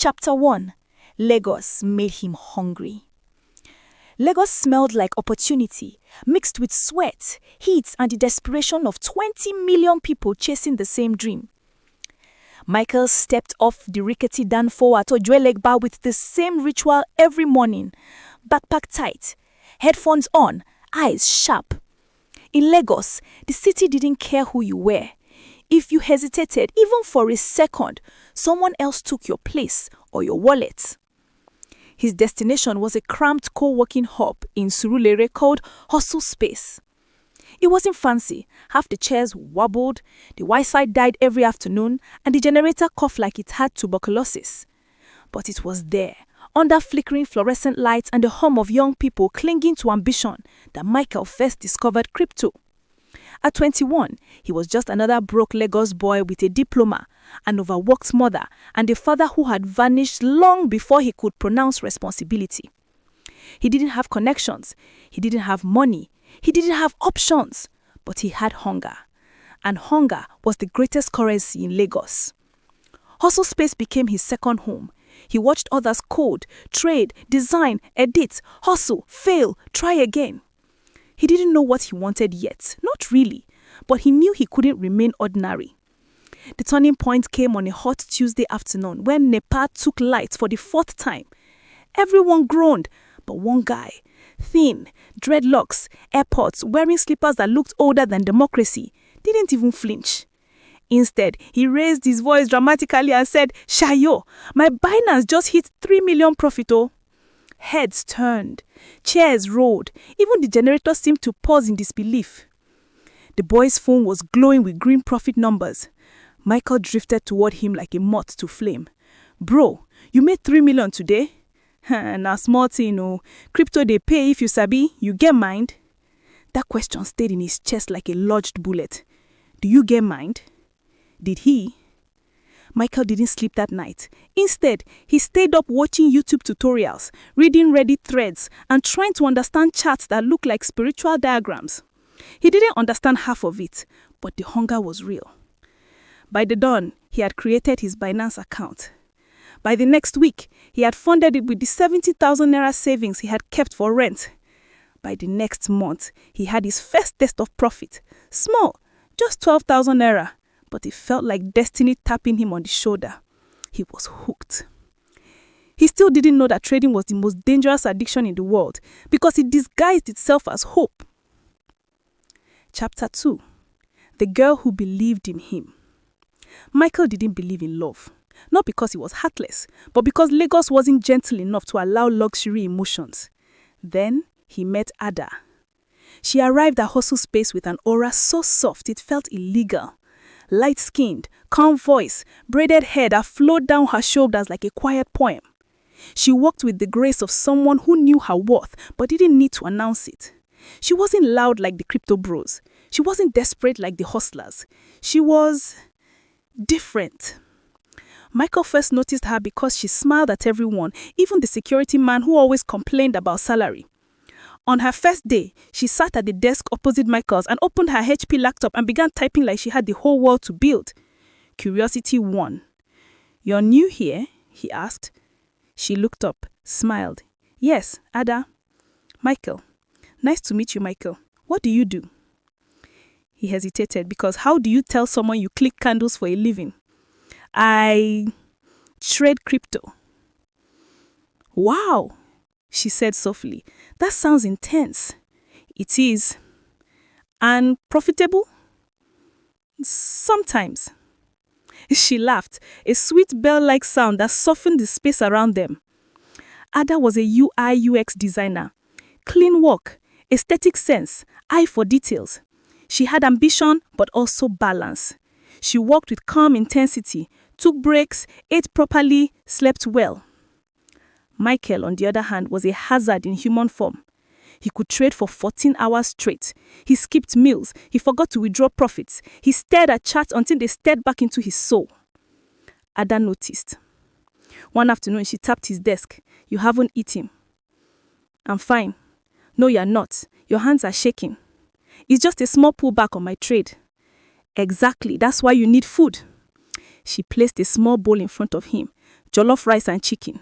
Chapter 1. Lagos made him hungry. Lagos smelled like opportunity, mixed with sweat, heat, and the desperation of 20 million people chasing the same dream. Michael stepped off the rickety danfo at Ojuelegba with the same ritual every morning. Backpack tight, headphones on, eyes sharp. In Lagos, the city didn't care who you were. If you hesitated even for a second, someone else took your place or your wallet. His destination was a cramped co-working hub in Surulere called Hustle Space. It wasn't fancy. Half the chairs wobbled, the Wi-Fi died every afternoon, and the generator coughed like it had tuberculosis. But it was there, under flickering fluorescent lights and the hum of young people clinging to ambition, that Michael first discovered crypto. At 21, he was just another broke Lagos boy with a diploma, an overworked mother, and a father who had vanished long before he could pronounce responsibility. He didn't have connections, he didn't have money, he didn't have options, but he had hunger. And hunger was the greatest currency in Lagos. Hustle Space became his second home. He watched others code, trade, design, edit, hustle, fail, try again. He didn't know what he wanted yet, not really, but he knew he couldn't remain ordinary. The turning point came on a hot Tuesday afternoon when NEPA took light for the 4th time. Everyone groaned, but one guy, thin, dreadlocks, airpods, wearing slippers that looked older than democracy, didn't even flinch. Instead, he raised his voice dramatically and said, "Shayo, my Binance just hit 3 million profit oh." Heads turned, chairs rolled, even the generator seemed to pause in disbelief. The boy's phone was glowing with green profit numbers. Michael drifted toward him like a moth to flame. "Bro, you made 3 million today?" "Na small thing oh. Crypto they pay if you sabi, you get mind?" That question stayed in his chest like a lodged bullet. Do you get mind? Did he? Michael didn't sleep that night. Instead, he stayed up watching YouTube tutorials, reading Reddit threads, and trying to understand charts that looked like spiritual diagrams. He didn't understand half of it, but the hunger was real. By the dawn, he had created his Binance account. By the next week, he had funded it with the 70,000 naira savings he had kept for rent. By the next month, he had his first taste of profit. Small, just 12,000 naira. But it felt like destiny tapping him on the shoulder. He was hooked. He still didn't know that trading was the most dangerous addiction in the world because it disguised itself as hope. Chapter 2. The girl who believed in him. Michael didn't believe in love. Not because he was heartless, but because Lagos wasn't gentle enough to allow luxury emotions. Then he met Ada. She arrived at Hustle Space with an aura so soft it felt illegal. Light-skinned, calm voice, braided hair that flowed down her shoulders like a quiet poem. She walked with the grace of someone who knew her worth but didn't need to announce it. She wasn't loud like the crypto bros. She wasn't desperate like the hustlers. She was different. Michael first noticed her because she smiled at everyone, even the security man who always complained about salary. On her first day, she sat at the desk opposite Michael's and opened her HP laptop and began typing like she had the whole world to build. Curiosity won. "You're new here?" he asked. She looked up, smiled. "Yes, Ada." "Michael. Nice to meet you, Michael. What do you do?" He hesitated because how do you tell someone you click candles for a living? "I trade crypto." "Wow," she said softly. "That sounds intense." "It is." "And profitable?" "Sometimes." She laughed, a sweet bell-like sound that softened the space around them. Ada was a UI UX designer. Clean work, aesthetic sense, eye for details. She had ambition but also balance. She worked with calm intensity, took breaks, ate properly, slept well. Michael, on the other hand, was a hazard in human form. He could trade for 14 hours straight. He skipped meals. He forgot to withdraw profits. He stared at charts until they stared back into his soul. Ada noticed. One afternoon, she tapped his desk. "You haven't eaten." "I'm fine." "No, you're not. Your hands are shaking." "It's just a small pullback on my trade." "Exactly. That's why you need food." She placed a small bowl in front of him. jollof rice and chicken.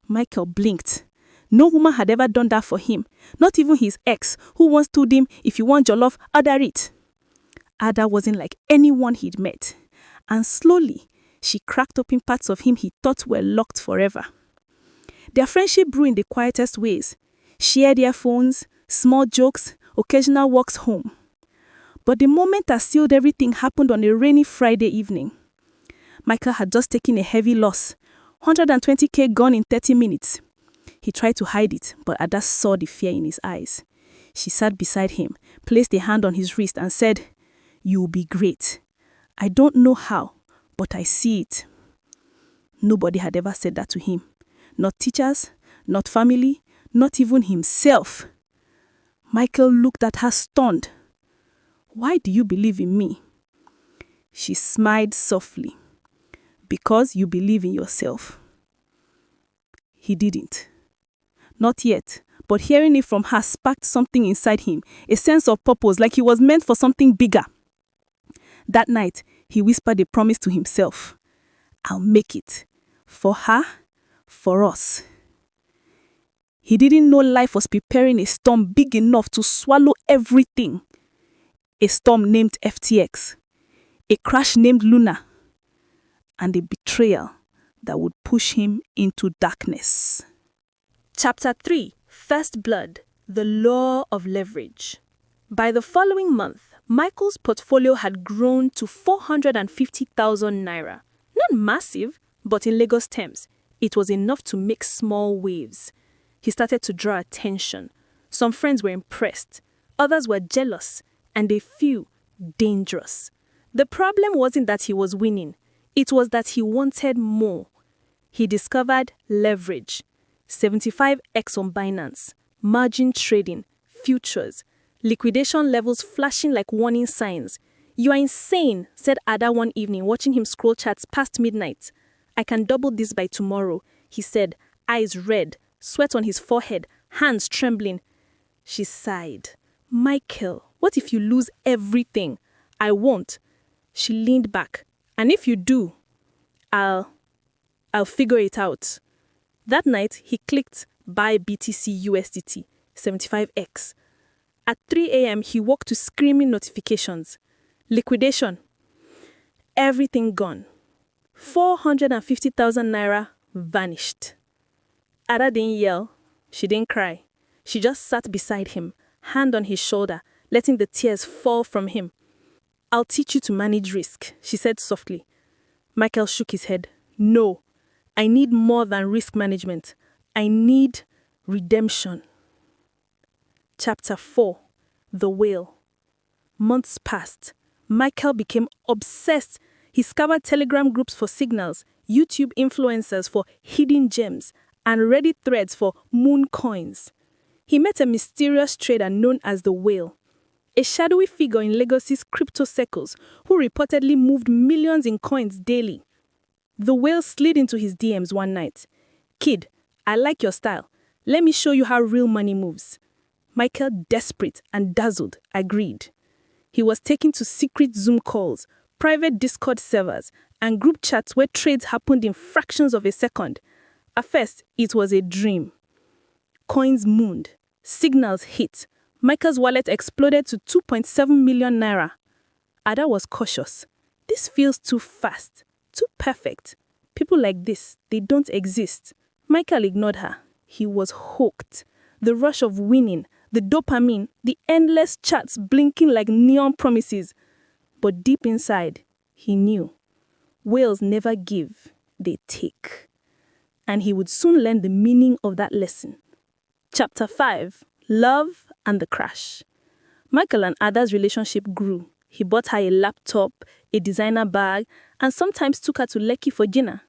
Michael blinked. No woman had ever done that for him, not even his ex, who once told him, if you want jollof, order it. Ada wasn't like anyone he'd met, and slowly, she cracked open parts of him he thought were locked forever. Their friendship grew in the quietest ways. Shared earphones, small jokes, occasional walks home. But the moment that sealed everything happened on a rainy Friday evening. Michael had just taken a heavy loss, 120k gone in 30 minutes. He tried to hide it, but Ada saw the fear in his eyes. She sat beside him, placed a hand on his wrist and said, "You'll be great. I don't know how, but I see it." Nobody had ever said that to him. Not teachers, not family, not even himself. Michael looked at her stunned. "Why do you believe in me?" She smiled softly. "Because you believe in yourself." He didn't. Not yet, but hearing it from her sparked something inside him, a sense of purpose, like he was meant for something bigger. That night, he whispered a promise to himself. "I'll make it. For her, for us." He didn't know life was preparing a storm big enough to swallow everything. A storm named FTX, a crash named Luna, and a betrayal that would push him into darkness. Chapter 3, First Blood, the Law of Leverage. By the following month, Michael's portfolio had grown to 450,000 naira. Not massive, but in Lagos terms, it was enough to make small waves. He started to draw attention. Some friends were impressed, others were jealous, and a few dangerous. The problem wasn't that he was winning, it was that he wanted more. He discovered leverage, 75x on Binance, margin trading, futures, liquidation levels flashing like warning signs. "You are insane," said Ada one evening, watching him scroll charts past midnight. "I can double this by tomorrow," he said, eyes red, sweat on his forehead, hands trembling. She sighed. "Michael, what if you lose everything?" "I won't." She leaned back. "And if you do, I'll figure it out." That night, he clicked buy BTC USDT, 75x. At 3 a.m., he woke to screaming notifications. Liquidation. Everything gone. 450,000 naira vanished. Ada didn't yell. She didn't cry. She just sat beside him, hand on his shoulder, letting the tears fall from him. "I'll teach you to manage risk," she said softly. Michael shook his head. "No, I need more than risk management. I need redemption." Chapter 4, The Whale. Months passed. Michael became obsessed. He scoured Telegram groups for signals, YouTube influencers for hidden gems, and Reddit threads for moon coins. He met a mysterious trader known as the Whale, a shadowy figure in Lagos's crypto circles who reportedly moved millions in coins daily. The Whale slid into his DMs one night. "Kid, I like your style. Let me show you how real money moves." Michael, desperate and dazzled, agreed. He was taken to secret Zoom calls, private Discord servers, and group chats where trades happened in fractions of a second. At first, it was a dream. Coins mooned, signals hit. Michael's wallet exploded to 2.7 million naira. Ada was cautious. "This feels too fast, too perfect. People like this, they don't exist." Michael ignored her. He was hooked. The rush of winning, the dopamine, the endless chats blinking like neon promises. But deep inside, he knew. Whales never give, they take. And he would soon learn the meaning of that lesson. Chapter 5, Love and the Crash. Michael and Ada's relationship grew. He bought her a laptop, a designer bag, and sometimes took her to Lekki for dinner.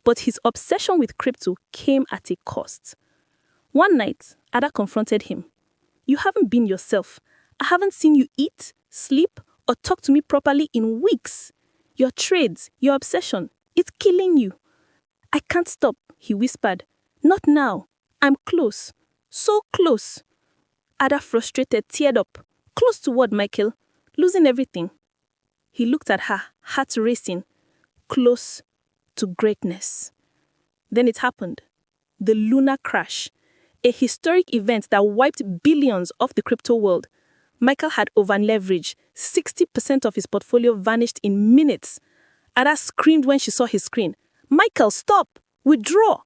But his obsession with crypto came at a cost. One night, Ada confronted him. "You haven't been yourself. I haven't seen you eat, sleep, or talk to me properly in weeks. Your trades, your obsession, it's killing you." "I can't stop," he whispered. "Not now. I'm close. So close." Ada, frustrated, teared up. "Close to what, Michael? Losing everything." He looked at her, heart racing. "Close to greatness." Then it happened. The lunar crash, a historic event that wiped billions off the crypto world. Michael had over-leveraged. 60% of his portfolio vanished in minutes. Ada screamed when she saw his screen. "Michael, stop! Withdraw!"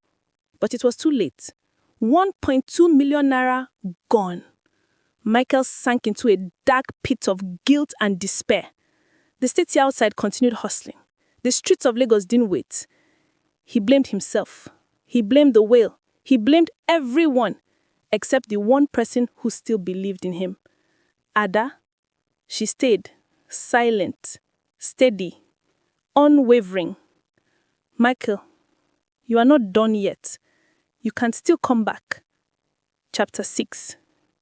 But it was too late. 1.2 million naira gone. Michael sank into a dark pit of guilt and despair. The state outside continued hustling. The streets of Lagos didn't wait. He blamed himself. He blamed the whale. He blamed everyone except the one person who still believed in him. Ada. She stayed, silent, steady, unwavering. "Michael, you are not done yet. You can still come back." Chapter 6.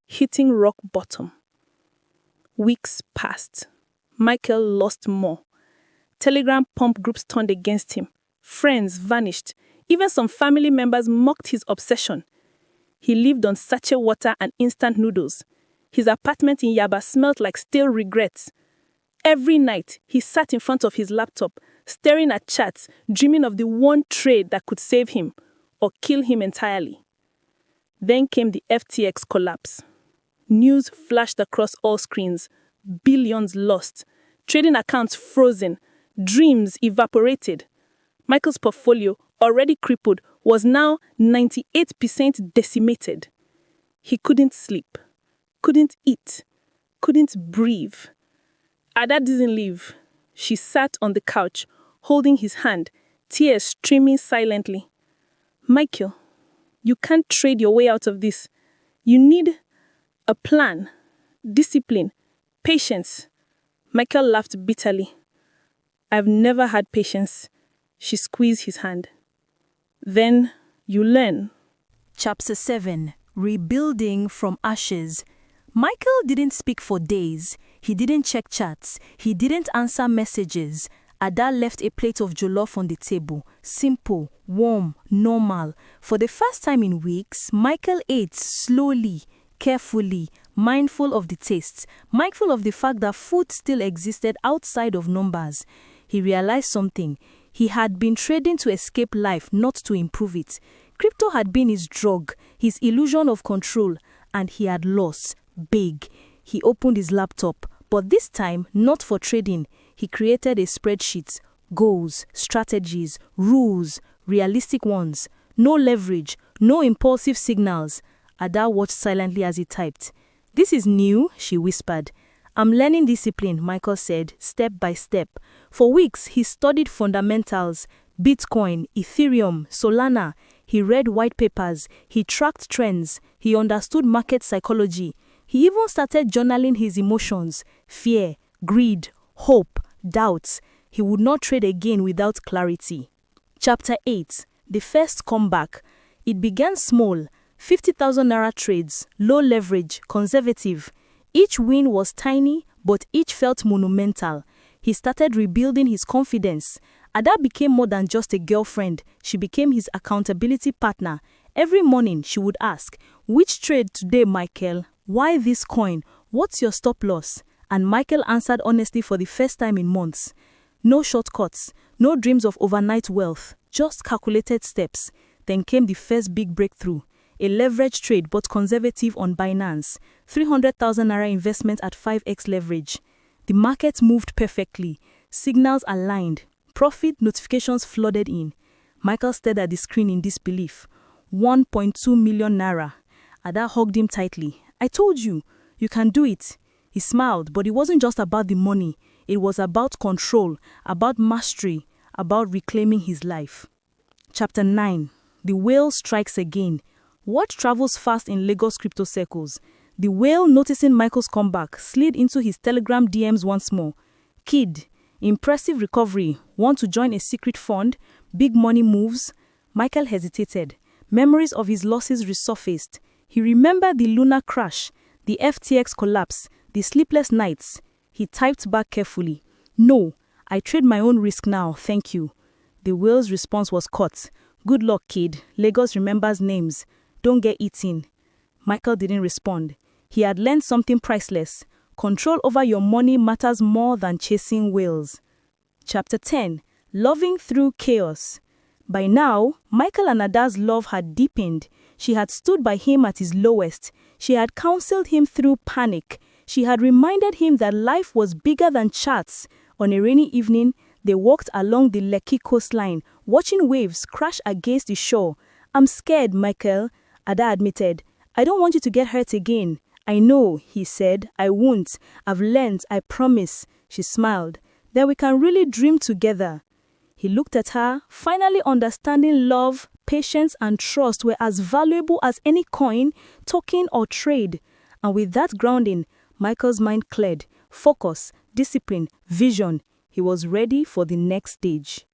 Hitting rock bottom. Weeks passed. Michael lost more. Telegram pump groups turned against him. Friends vanished. Even some family members mocked his obsession. He lived on sachet water and instant noodles. His apartment in Yaba smelled like stale regrets. Every night, he sat in front of his laptop, staring at chats, dreaming of the one trade that could save him or kill him entirely. Then came the FTX collapse. News flashed across all screens. Billions lost. Trading accounts frozen. Dreams evaporated. Michael's portfolio, already crippled, was now 98% decimated. He couldn't sleep, couldn't eat, couldn't breathe. Ada didn't leave. She sat on the couch, holding his hand, tears streaming silently. "Michael, you can't trade your way out of this. You need a plan, discipline, patience." Michael laughed bitterly. "I've never had patience." She squeezed his hand. "Then you learn." Chapter 7. Rebuilding from ashes. Michael didn't speak for days. He didn't check chats. He didn't answer messages. Ada left a plate of jollof on the table. Simple, warm, normal. For the first time in weeks, Michael ate slowly, carefully, mindful of the taste, mindful of the fact that food still existed outside of numbers. He realized something. He had been trading to escape life, not to improve it. Crypto had been his drug, his illusion of control, and he had lost big. He opened his laptop, but this time not for trading. He created a spreadsheet, goals, strategies, rules, realistic ones. No leverage, no impulsive signals. Ada watched silently as he typed. "This is new," she whispered. "I'm learning discipline," Michael said, step by step. For weeks, he studied fundamentals, Bitcoin, Ethereum, Solana. He read white papers. He tracked trends. He understood market psychology. He even started journaling his emotions, fear, greed, hope, doubts. He would not trade again without clarity. Chapter 8. The first comeback. It began small, 50,000 naira trades, low leverage, conservative. Each win was tiny, but each felt monumental. He started rebuilding his confidence. Ada became more than just a girlfriend. She became his accountability partner. Every morning, she would ask, "Which trade today, Michael? Why this coin? What's your stop loss?" And Michael answered honestly for the first time in months. No shortcuts, no dreams of overnight wealth, just calculated steps. Then came the first big breakthrough. A leverage trade but conservative on Binance. 300,000 naira investment at 5x leverage. The market moved perfectly. Signals aligned. Profit notifications flooded in. Michael stared at the screen in disbelief. 1.2 million naira. Ada hugged him tightly. "I told you, you can do it." He smiled, but it wasn't just about the money. It was about control, about mastery, about reclaiming his life. Chapter 9. The whale strikes again. What travels fast in Lagos crypto circles? The whale, noticing Michael's comeback, slid into his Telegram DMs once more. "Kid, impressive recovery. Want to join a secret fund? Big money moves?" Michael hesitated. Memories of his losses resurfaced. He remembered the lunar crash, the FTX collapse, the sleepless nights. He typed back carefully. "No, I trade my own risk now, thank you." The whale's response was curt. "Good luck, kid. Lagos remembers names. Don't get eaten." Michael didn't respond. He had learned something priceless. Control over your money matters more than chasing whales. Chapter 10. Loving through chaos. By now, Michael and Ada's love had deepened. She had stood by him at his lowest. She had counseled him through panic. She had reminded him that life was bigger than charts. On a rainy evening, they walked along the Lekki coastline, watching waves crash against the shore. "I'm scared, Michael," Ada admitted. "I don't want you to get hurt again." "I know," he said. "I won't. I've learned, I promise." She smiled. "Then we can really dream together." He looked at her, finally understanding love, patience, and trust were as valuable as any coin, token, or trade. And with that grounding, Michael's mind cleared. Focus, discipline, vision. He was ready for the next stage.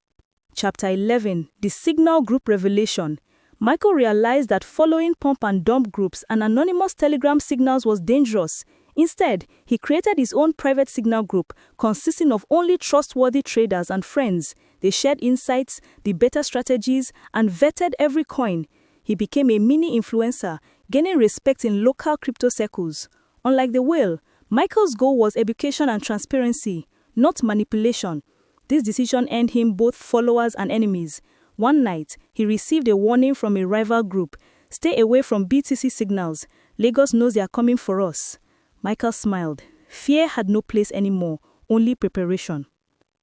Chapter 11. The Signal Group Revelation. Michael realized that following pump and dump groups and anonymous telegram signals was dangerous. Instead, he created his own private signal group consisting of only trustworthy traders and friends. They shared insights, debated strategies, and vetted every coin. He became a mini influencer, gaining respect in local crypto circles. Unlike the whale, Michael's goal was education and transparency, not manipulation. This decision earned him both followers and enemies. One night, he received a warning from a rival group. "Stay away from BTC signals. Lagos knows they are coming for us." Michael smiled. Fear had no place anymore, only preparation.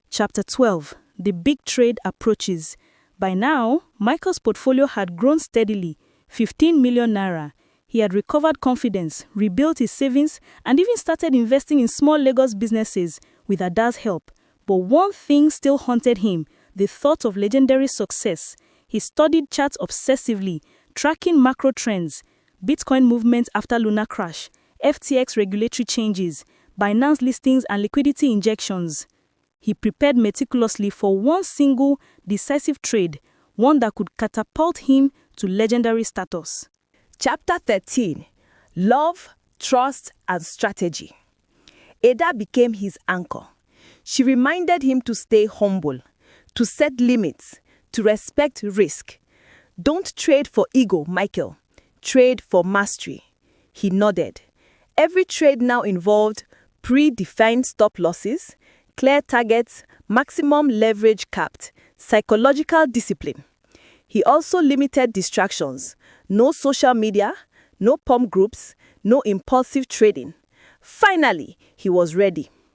Chapter 12. The Big Trade Approaches. By now, Michael's portfolio had grown steadily, 15 million naira. He had recovered confidence, rebuilt his savings, and even started investing in small Lagos businesses with Ada's help. But one thing still haunted him, the thought of legendary success. He studied charts obsessively, tracking macro trends, Bitcoin movements after lunar crash, FTX regulatory changes, Binance listings and liquidity injections. He prepared meticulously for one single, decisive trade, one that could catapult him to legendary status. Chapter 13. Love, Trust, and Strategy. Ada became his anchor. She reminded him to stay humble, to set limits, to respect risk. "Don't trade for ego, Michael. Trade for mastery." He nodded. Every trade now involved predefined stop losses, clear targets, maximum leverage capped, psychological discipline. He also limited distractions. No social media, no pump groups, no impulsive trading. Finally, he was ready.